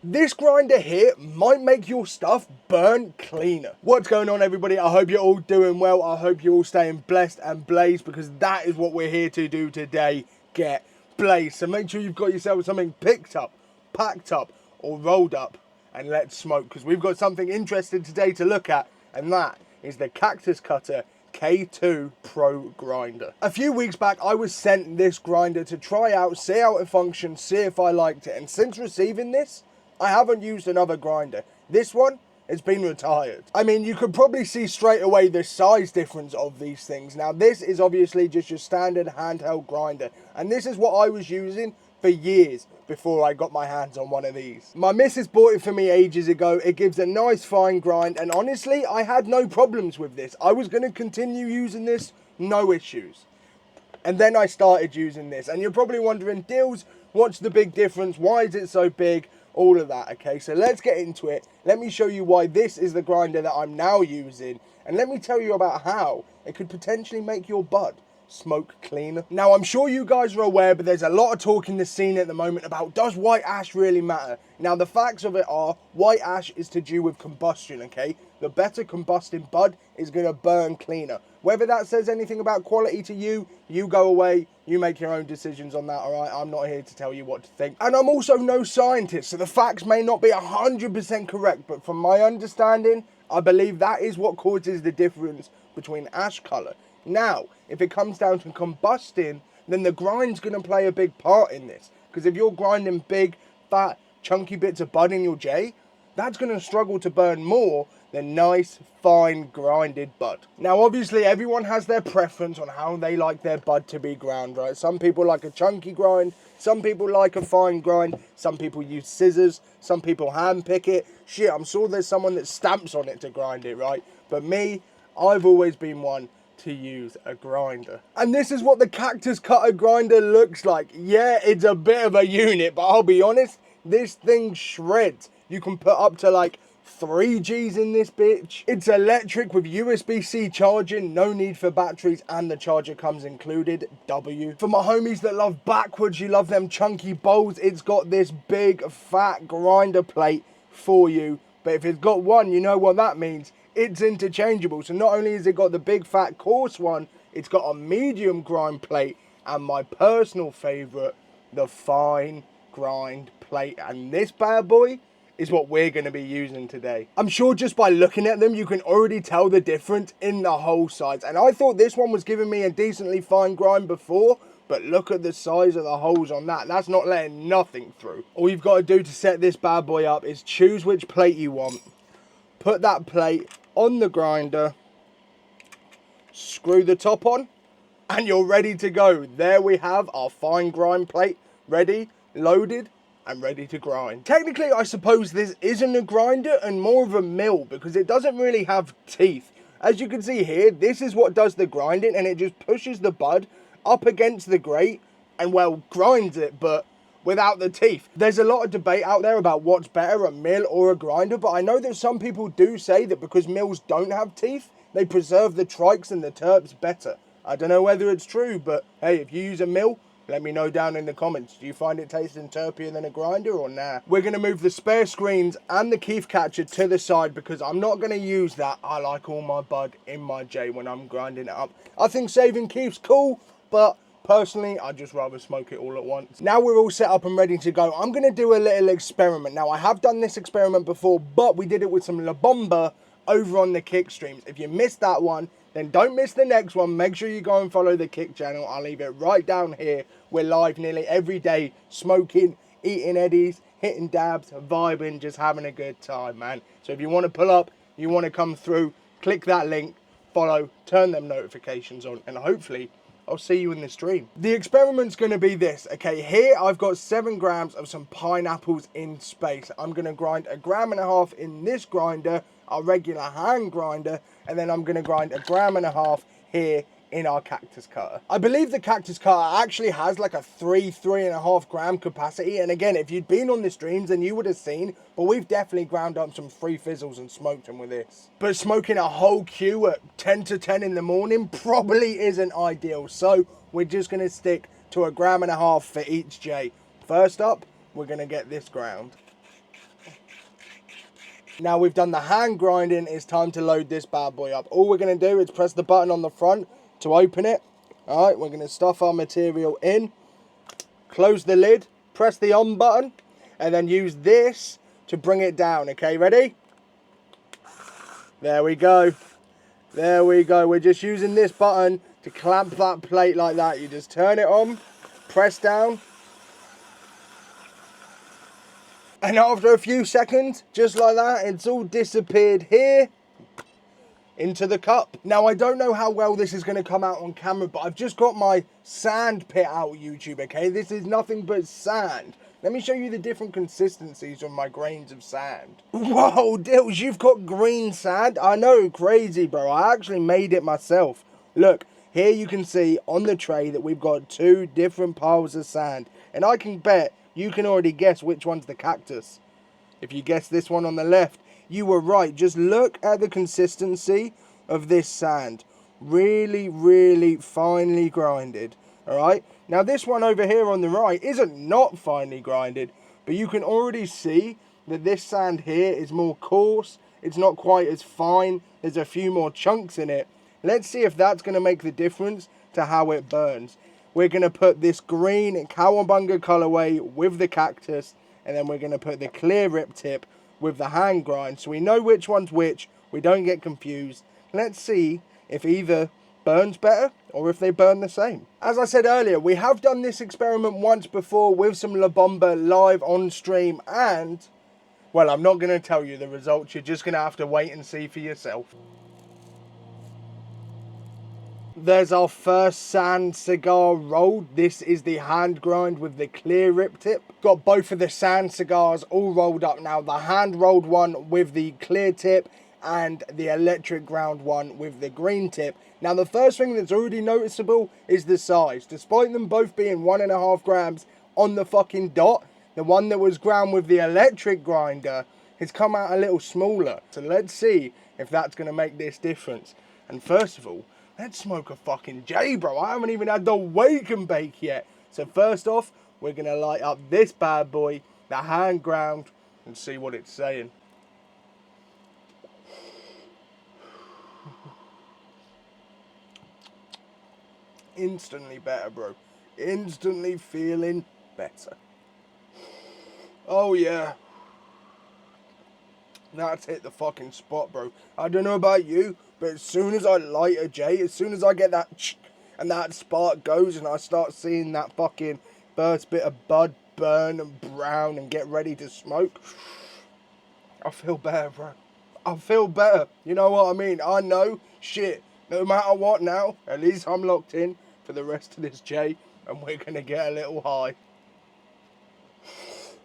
This grinder here might make your stuff burn cleaner. What's going on, everybody? I hope you're all doing well. I hope you're all staying blessed and blazed, because that is what we're here to do today. Get blazed. So make sure you've got yourself something picked up, packed up, or rolled up, and let's smoke, because we've got something interesting today to look at, and that is the KactusKutter K2 Pro grinder. A few weeks back, I was sent this grinder to try out, see how it functions, see if I liked it, and since receiving this, I haven't used another grinder. This one has been retired. I mean, you could probably see straight away the size difference of these things. Now, this is obviously just your standard handheld grinder, and this is what I was using for years before I got my hands on one of these. My missus bought it for me ages ago. It gives a nice fine grind, and honestly, I had no problems with this. I was going to continue using this, no issues. And then I started using this, and you're probably wondering, Dills, what's the big difference? Why is it so big? All of that, okay? So let's get into it. Let me show you why this is the grinder that I'm now using, and let me tell you about how it could potentially make your bud smoke cleaner. Now, I'm sure you guys are aware, but there's a lot of talk in the scene at the moment about, does white ash really matter? Now, the facts of it are, white ash is to do with combustion, okay? The better combusting bud is going to burn cleaner. Whether that says anything about quality to you, you go away, you make your own decisions on that, alright? I'm not here to tell you what to think. And I'm also no scientist, so the facts may not be 100% correct, but from my understanding, I believe that is what causes the difference between ash colour. Now, if it comes down to combusting, then the grind's going to play a big part in this. Because if you're grinding big, fat, chunky bits of bud in your J, that's going to struggle to burn more than nice, fine, grinded bud. Now, obviously, everyone has their preference on how they like their bud to be ground, right? Some people like a chunky grind, some people like a fine grind, some people use scissors, some people hand pick it. Shit, I'm sure there's someone that stamps on it to grind it, right? But me, I've always been one to use a grinder. And this is what the KactusKutter grinder looks like. Yeah, it's a bit of a unit, but I'll be honest, this thing shreds. You can put up to like 3 Gs in this bitch. It's electric with USB-C charging, no need for batteries, and the charger comes included. W. For my homies that love backwards, you love them chunky bowls, it's got this big fat grinder plate for you. But if it's got one, you know what that means. It's interchangeable. So not only has it got the big fat coarse one, it's got a medium grind plate, and my personal favourite, the fine grind plate. And this bad boy is what we're going to be using today. I'm sure just by looking at them, you can already tell the difference in the hole size. And I thought this one was giving me a decently fine grind before, but look at the size of the holes on that. That's not letting nothing through. All you've got to do to set this bad boy up is choose which plate you want. Put that plate on the grinder, screw the top on, and you're ready to go. There we have our fine grind plate, ready, loaded, and ready to grind. Technically, I suppose this isn't a grinder and more of a mill, because it doesn't really have teeth. As you can see here, this is what does the grinding, and it just pushes the bud up against the grate and, well, grinds it, but without the teeth. There's a lot of debate out there about what's better, a mill or a grinder, but I know that some people do say that because mills don't have teeth, they preserve the trikes and the terps better. I don't know whether it's true, but hey, if you use a mill, let me know down in the comments. Do you find it tasting terpier than a grinder or nah? We're going to move the spare screens and the keef catcher to the side, because I'm not going to use that. I like all my bud in my J when I'm grinding it up. I think saving keef's cool, but personally, I'd just rather smoke it all at once. Now we're all set up and ready to go, I'm going to do a little experiment. Now, I have done this experiment before, but we did it with some La Bomba over on the Kick streams. If you missed that one, then don't miss the next one. Make sure you go and follow the Kick channel. I'll leave it right down here. We're live nearly every day, smoking, eating eddies, hitting dabs, vibing, just having a good time, man. So if you want to pull up, you want to come through, click that link, follow, turn them notifications on, and hopefully I'll see you in the stream. The experiment's going to be this. Okay, here I've got 7 grams of some pineapples in space. I'm going to grind 1.5 grams in this grinder, our regular hand grinder, and then I'm going to grind 1.5 grams here in our KactusKutter. I believe the KactusKutter actually has like a 3.5 gram capacity, and again, if you'd been on the streams then you would have seen, but we've definitely ground up some free fizzles and smoked them with this. But smoking a whole queue at 10 to 10 in the morning probably isn't ideal, so we're just going to stick to 1.5 grams for each J. First up, we're going to get this ground. Now we've done the hand grinding, it's time to load this bad boy up. All we're going to do is press the button on the front to open it. Alright, we're going to stuff our material in, close the lid, press the on button, and then use this to bring it down. Okay, ready? There we go. There we go. We're just using this button to clamp that plate like that. You just turn it on, press down, and after a few seconds, just like that, it's all disappeared here into the cup. Now, I don't know how well this is going to come out on camera, but I've just got my sand pit out, YouTube, okay? This is nothing but sand. Let me show you the different consistencies of my grains of sand. Whoa, Dills, you've got green sand? I know, crazy, bro. I actually made it myself. Look, here you can see on the tray that we've got 2 different piles of sand. And I can bet you can already guess which one's the cactus. If you guess this one on the left, you were right. Just look at the consistency of this sand. Really, really finely grinded. Alright? Now this one over here on the right isn't not finely grinded, but you can already see that this sand here is more coarse. It's not quite as fine. There's a few more chunks in it. Let's see if that's going to make the difference to how it burns. We're going to put this green cowabunga colorway with the cactus, and then we're going to put the clear rip tip with the hand grind, so we know which one's which. We don't get confused. Let's see if either burns better or if they burn the same. As I said earlier, we have done this experiment once before with some La Bomba live on stream, and well, I'm not going to tell you the results. You're just going to have to wait and see for yourself. There's our first sand cigar rolled. This is the hand grind with the clear rip tip. Got both of the sand cigars all rolled up now. The hand rolled one with the clear tip and the electric ground one with the green tip. Now the first thing that's already noticeable is the size. Despite them both being 1.5 grams on the fucking dot, the one that was ground with the electric grinder has come out a little smaller. So let's see if that's going to make this difference. And first of all, let's smoke a fucking J, bro. I haven't even had the wake and bake yet. So first off, we're going to light up this bad boy, the hand ground, and see what it's saying. Instantly better, bro. Instantly feeling better. Oh, yeah. That's hit the fucking spot, bro. I don't know about you, but as soon as I light a J, as soon as I get that and that spark goes and I start seeing that fucking first bit of bud burn and brown and get ready to smoke, I feel better, bro. I feel better. You know what I mean? I know, shit, no matter what now, at least I'm locked in for the rest of this J and we're going to get a little high.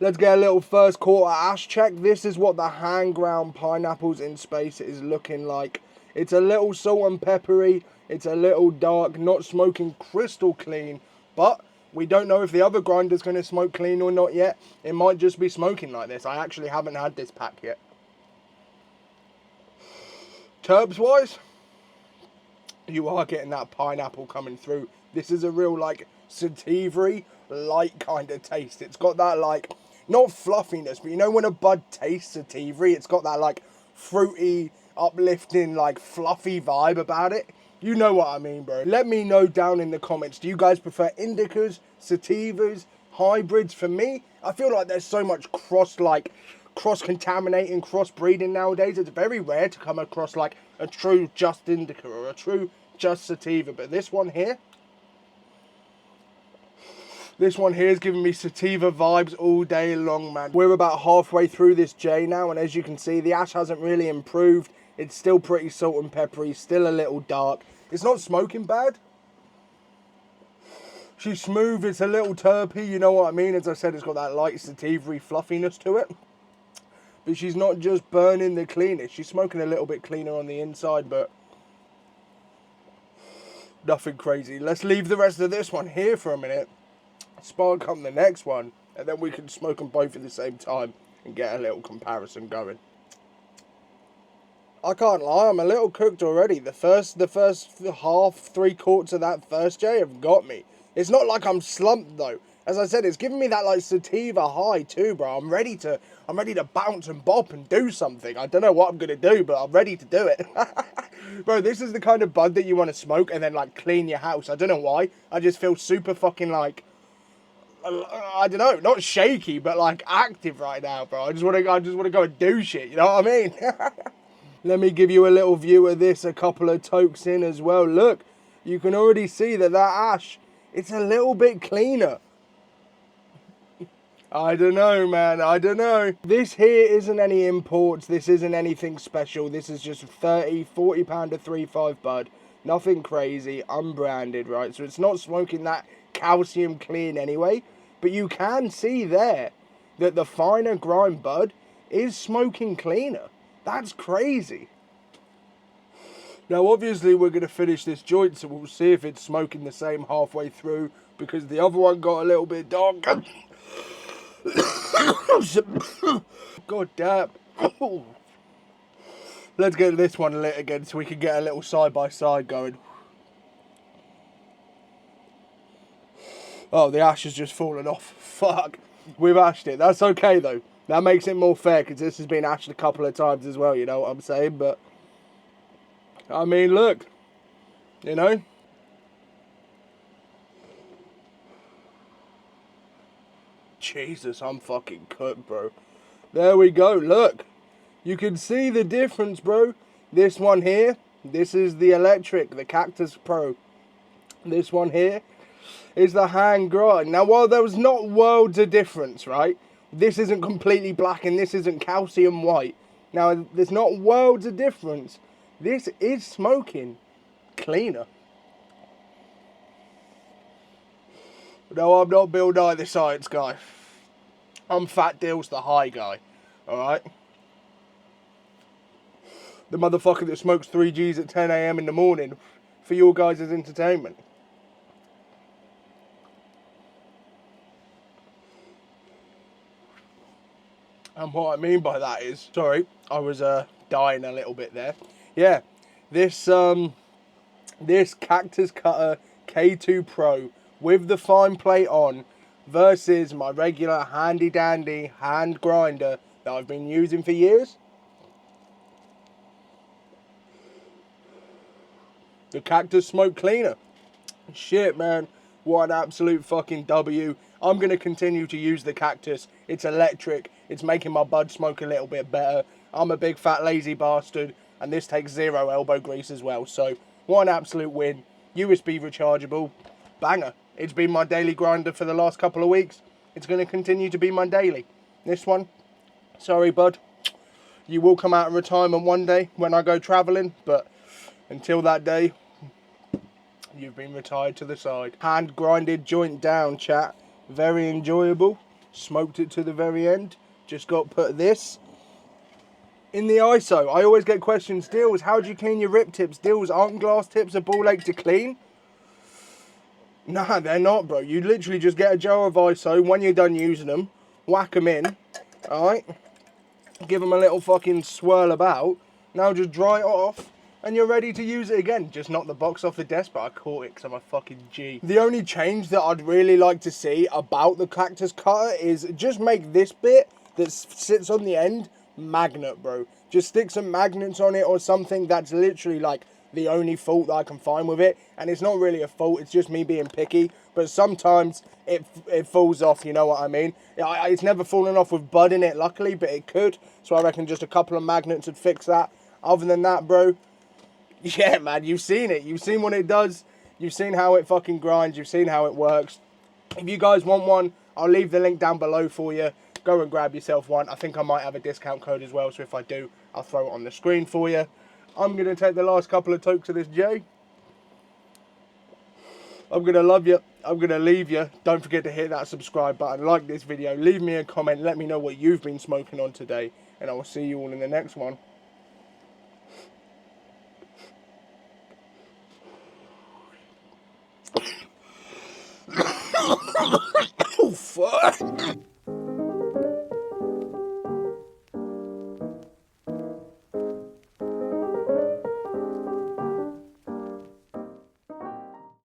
Let's get a little first quarter ash check. This is what the hand ground pineapples in space is looking like. It's a little salt and peppery. It's a little dark, not smoking crystal clean. But we don't know if the other grinder's going to smoke clean or not yet. It might just be smoking like this. I actually haven't had this pack yet. Terps wise, you are getting that pineapple coming through. This is a real like sativa-y, light kind of taste. It's got that like, not fluffiness, but you know when a bud tastes sativa, it's got that like fruity, uplifting, like fluffy vibe about it. You know what I mean, bro. Let me know down in the comments. Do you guys prefer indicas, sativas, hybrids? For me, I feel like there's so much cross-contaminating, cross-breeding nowadays. It's very rare to come across like a true just indica or a true just sativa. But this one here is giving me sativa vibes all day long, man. We're about halfway through this J now, and as you can see, the ash hasn't really improved. It's still pretty salt and peppery, still a little dark. It's not smoking bad. She's smooth, it's a little terpy, you know what I mean? As I said, it's got that light sativa-y fluffiness to it. But she's not just burning the cleanest. She's smoking a little bit cleaner on the inside, but nothing crazy. Let's leave the rest of this one here for a minute. Spark up the next one, and then we can smoke them both at the same time and get a little comparison going. I can't lie, I'm a little cooked already. The first half, 3/4 of that first J have got me. It's not like I'm slumped though. As I said, it's giving me that like sativa high too, bro. I'm ready to bounce and bop and do something. I don't know what I'm gonna do, but I'm ready to do it. Bro, this is the kind of bud that you want to smoke and then like clean your house. I don't know why. I just feel super fucking like, I don't know, not shaky, but like active right now, bro. I just want to go and do shit. You know what I mean? Let me give you a little view of this. A couple of tokes in as well. Look, you can already see that ash, it's a little bit cleaner. I don't know, man. I don't know. This here isn't any imports. This isn't anything special. This is just 30, 40 pound of 3.5 bud. Nothing crazy. Unbranded, right? So it's not smoking that calcium clean anyway. But you can see there that the finer grind bud is smoking cleaner. That's crazy. Now, obviously, we're going to finish this joint, so we'll see if it's smoking the same halfway through, because the other one got a little bit darker. God damn. Let's get this one lit again so we can get a little side-by-side going. Oh, the ash has just fallen off. Fuck. We've ashed it. That's okay, though. That makes it more fair, because this has been ashed a couple of times as well, you know what I'm saying? But, I mean, look. You know? Jesus, I'm fucking cooked, bro. There we go, look. You can see the difference, bro. This one here, this is the electric, the Cactus Pro. This one here is the hand grind. Now, while there was not worlds of difference, right? This isn't completely black and this isn't calcium white. Now, there's not worlds of difference. This is smoking cleaner. No, I'm not Bill Nye the Science Guy. I'm Fat Deals the High Guy. Alright? The motherfucker that smokes 3Gs at 10 AM in the morning for your guys' entertainment. And what I mean by that is, sorry, I was dying a little bit there. Yeah, this KactusKutter K2 Pro with the fine plate on versus my regular handy dandy hand grinder that I've been using for years. The Cactus Smoke Cleaner. Shit, man. What an absolute fucking W. I'm going to continue to use the Cactus. It's electric. It's making my bud smoke a little bit better. I'm a big fat lazy bastard. And this takes 0 elbow grease as well. So, what an absolute win. USB rechargeable. Banger. It's been my daily grinder for the last couple of weeks. It's going to continue to be my daily. This one, sorry, bud. You will come out of retirement one day when I go travelling. But until that day, you've been retired to the side. Hand grinded joint down, chat. Very enjoyable. Smoked it to the very end. Just got put this in the ISO. I always get questions, Deals, how do you clean your rip tips? Deals, aren't glass tips a ball ache to clean? Nah, they're not, bro. You literally just get a jar of ISO when you're done using them, whack them in, alright? Give them a little fucking swirl about. Now just dry it off. And you're ready to use it again. Just knock the box off the desk, but I caught it because I'm a fucking G. The only change that I'd really like to see about the KactusKutter is just make this bit that sits on the end magnet, bro. Just stick some magnets on it or something. That's literally like the only fault that I can find with it. And it's not really a fault, it's just me being picky. But sometimes it falls off, you know what I mean? It's never fallen off with bud in it, luckily, but it could. So I reckon just a couple of magnets would fix that. Other than that, bro, yeah, man, you've seen it. You've seen what it does. You've seen how it fucking grinds. You've seen how it works. If you guys want one, I'll leave the link down below for you. Go and grab yourself one. I think I might have a discount code as well, so if I do, I'll throw it on the screen for you. I'm going to take the last couple of tokes of this J. I'm going to love you. I'm going to leave you. Don't forget to hit that subscribe button. Like this video. Leave me a comment. Let me know what you've been smoking on today. And I will see you all in the next one. Oh, fuck.